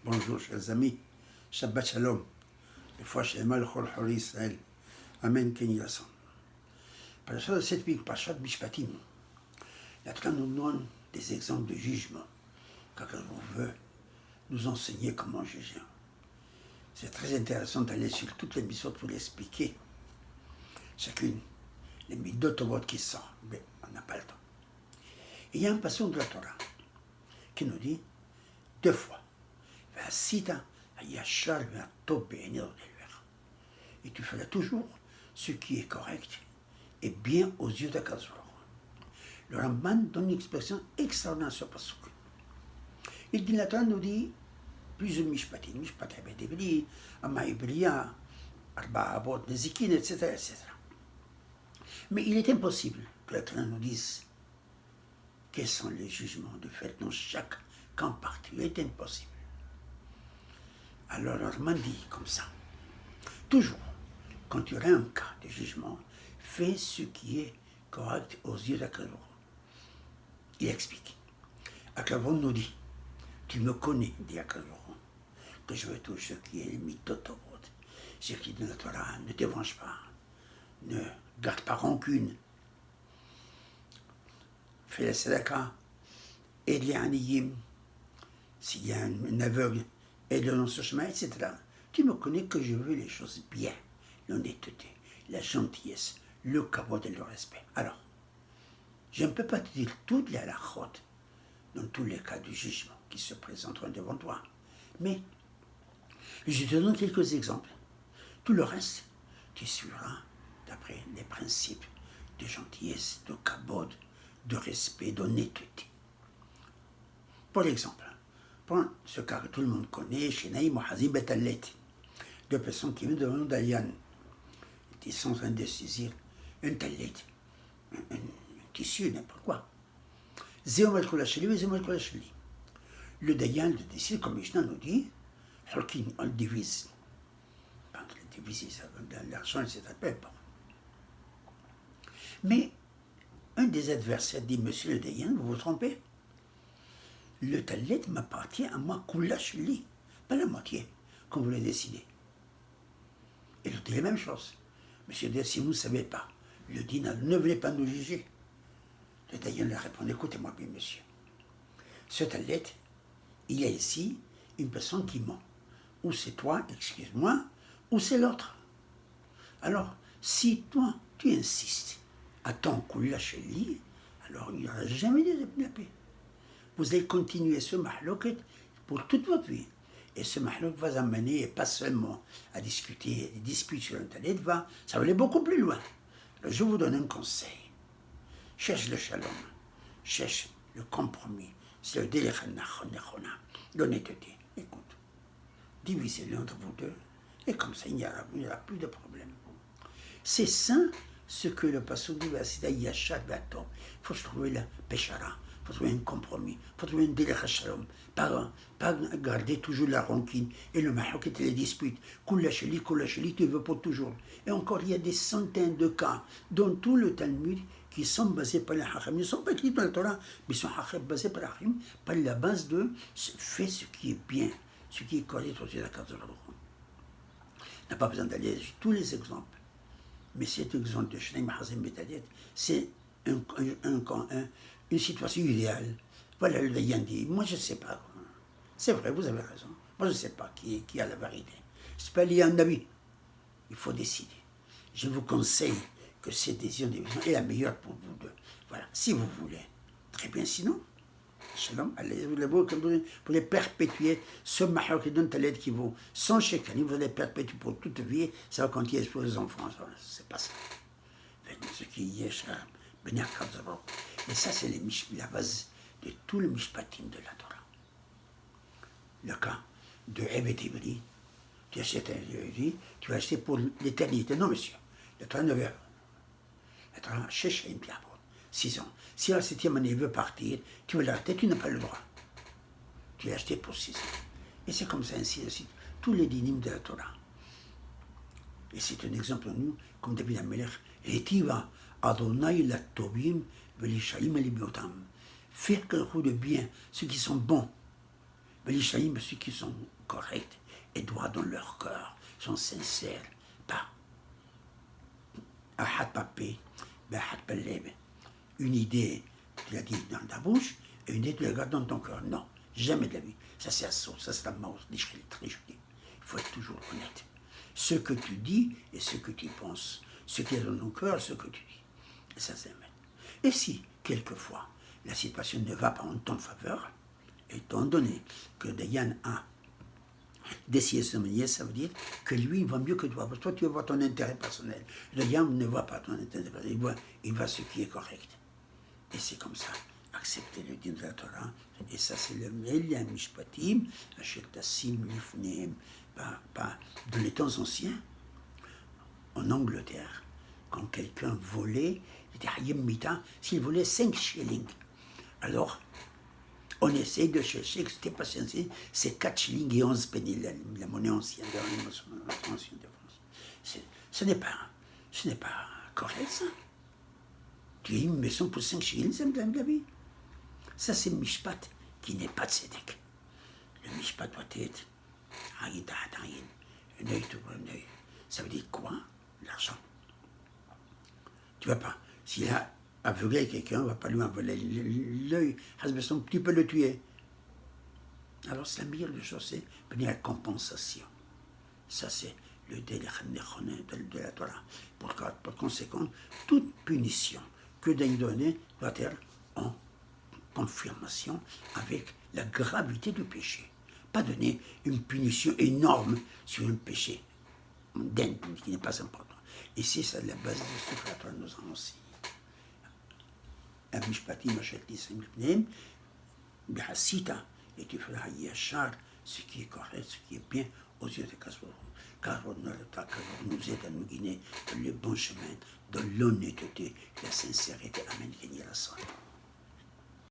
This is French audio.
Bonjour chers amis, Shabbat Shalom, לפוע שלמה לכל חולי ישראל, אמן כן יהי רצון. Parashat de cette week, Parashat Mishpatim, la Torah nous donne des exemples de jugement, car on veut nous enseigner comment juger. C'est très intéressant d'aller sur toutes les mitzvot pour l'expliquer, chacune, les midot qui sont, mais on n'a pas le temps. Et il y a un passage de la Torah qui nous dit deux fois, et tu feras toujours ce qui est correct et bien aux yeux d'Akadosh Baruch Hu. Le Ramban donne une expression extraordinaire sur ce passage. Il dit, la Torah nous dit plusieurs mishpatim, mishpat hebed ibri, ama ibriya, arba abot, nezikin, etc., etc. Mais il est impossible que la Torah nous dise quels sont les jugements de fait dans chaque camp particulier. Il est impossible. Alors, Ramban dit comme ça, toujours, quand tu auras un cas de jugement, fais ce qui est correct aux yeux d'Akadosh Baruch Hu. Il explique. Akadosh Baruch Hu nous dit, tu me connais, dit Akadosh Baruch Hu, que je veux tout ce qui est mitzvot, ce qui est de la Torah, ne te venge pas, ne garde pas rancune, fais la sadaka, aide les aniyim, s'il y a un aveugle, aide-le dans ce chemin, etc. Tu me connais que je veux les choses bien, l'honnêteté, la gentillesse, le kavod et le respect. Alors, je ne peux pas te dire toutes les halachot dans tous les cas de jugement qui se présenteront devant toi, mais je te donne quelques exemples. Tout le reste, tu suivras d'après les principes de gentillesse, de kavod, de respect, d'honnêteté. Pour l'exemple, prends ce cas que tout le monde connaît, Shenai Mohazim Betalet, deux personnes qui viennent devant Dayan. Ils sont en train de saisir un talet, un tissu, n'importe quoi. Zéomet Kolacheli et Zéomet Kolacheli. Le Dayan le décide, comme Mishnah nous dit, on le divise. Entre les diviser, ça donne l'argent, etc. Peu importe. Mais un des adversaires dit, monsieur le Dayan, vous vous trompez. Le talet m'appartient à moi, Kolacheli, pas la moitié, comme vous l'avez décidé. Et l'autre dit la même chose. Monsieur dit, si vous ne savez pas, le dinar ne voulait pas nous juger. Le Dayan lui répond, écoutez-moi bien, monsieur. Ce talet, il y a ici une personne qui ment. Ou c'est toi, excuse-moi, ou c'est l'autre. Alors, si toi, tu insistes à ton Kolacheli, alors il n'y aura jamais de paix. Vous allez continuer ce mahloket pour toute votre vie. Et ce mahlok va amener, et pas seulement à discuter, des disputes sur un talet, ça va aller beaucoup plus loin. Alors je vous donne un conseil. Cherche le shalom, cherche le compromis, c'est le délechana, l'honnêteté. Écoute, divisez-le entre vous deux, et comme ça, il n'y aura plus de problème. C'est ça ce que le passage dit, il faut trouver la péchara. Il faut trouver un compromis, il faut trouver un délai shalom, pas garder toujours la rancune et le mahok et les disputes. Koulacheli, tu veux pour toujours. Et encore, il y a des centaines de cas dans tout le Talmud qui sont basés par la Hacham. Ils ne sont pas écrits dans la Torah, mais ils sont basés par la Hacham, par la base de fais ce qui est bien, ce qui est correct aux yeux d'Akadosh Baruch Hu. On n'a pas besoin d'aller sur tous les exemples. Mais cet exemple de Shnei Mahazim Betalet, c'est une situation idéale. Voilà, le Dayan dit, moi je ne sais pas. C'est vrai, vous avez raison. Moi je ne sais pas qui a la vérité. C'est pas lié à un avis. Il faut décider. Je vous conseille que cette décision est la meilleure pour vous deux. Voilà, si vous voulez. Très bien, sinon, shalom, allez, vous allez perpétuer ce mahar qui donne talet qui vaut 100 shekels, vous allez perpétuer pour toute vie, ça va continuer pour les enfants. C'est pas ça. Faites ce qui est cher. Et ça, c'est la base de tout le mishpatim de la Torah. Le cas de Hebed Ivri, tu achètes un Ivri, tu vas acheter pour l'éternité. Non, monsieur, la Torah 9 heures. La Torah, 6 ans. Si à la 7e année il veut partir, tu veux l'arrêter, tu n'as pas le droit. Tu l'as acheté pour 6 ans. Et c'est comme ça, ainsi de suite. Tous les dynimes de la Torah. Et c'est un exemple pour nous, comme David Amelech, Rétiva, Adonai la Tobim, Velishalim Alibiotam. Faire quelque chose de bien, ceux qui sont bons, Mais les Israéliens, ceux qui sont corrects et droits dans leur cœur, sont sincères, pas à papé, une idée, tu l'as dit dans ta bouche, et une idée, tu la gardes dans ton cœur. Non, jamais de la vie. Ça, c'est la sauce, ça, c'est la mort. Les très joli. Il faut être toujours honnête. Ce que tu dis et ce que tu penses, ce qui est dans ton cœur, ce que tu dis. Et ça, c'est vrai. Et si, quelquefois, la situation ne va pas en ton faveur, étant donné que Dayan a décidé de se manier, ça veut dire que lui, il va mieux que toi. Parce que toi, tu vas voir ton intérêt personnel. Dayan ne voit pas ton intérêt personnel, il voit ce qui est correct. Et c'est comme ça. Accepter le din de la Torah. Et ça, c'est le Melia Mishpatim, Tassim Lifneem, de les temps anciens. En Angleterre, quand quelqu'un volait, il était Hayem Mita, s'il volait 5 shillings. Alors, on essaye de chercher que c'était pas censé, c'est 4 shillings et 11 pennies, la monnaie ancienne de France. Ce n'est pas correct, ça. Tu as une maison pour 5 shillings, ça me donne la vie. Ça, c'est le mishpat qui n'est pas tzedek. Le mishpat doit être un œil pour un œil. Ça veut dire quoi? L'argent. Tu vas pas. S'il a aveuglé quelqu'un, on ne va pas lui envoler l'œil. Tu peux le tuer. Alors, c'est la meilleure des choses, c'est venir la compensation. Ça, c'est le délire de la Torah. Par conséquent, toute punition que Dieu donne doit être en confirmation avec la gravité du péché. Pas donner une punition énorme sur un péché qui n'est pas important. Et c'est ça la base de ce que la Torah nous a enseigné. Et tu feras yachar, ce qui est correct, ce qui est bien aux yeux de Kasborou. Car on nous aide à nous guider dans le bon chemin, dans l'honnêteté, la sincérité. Amen.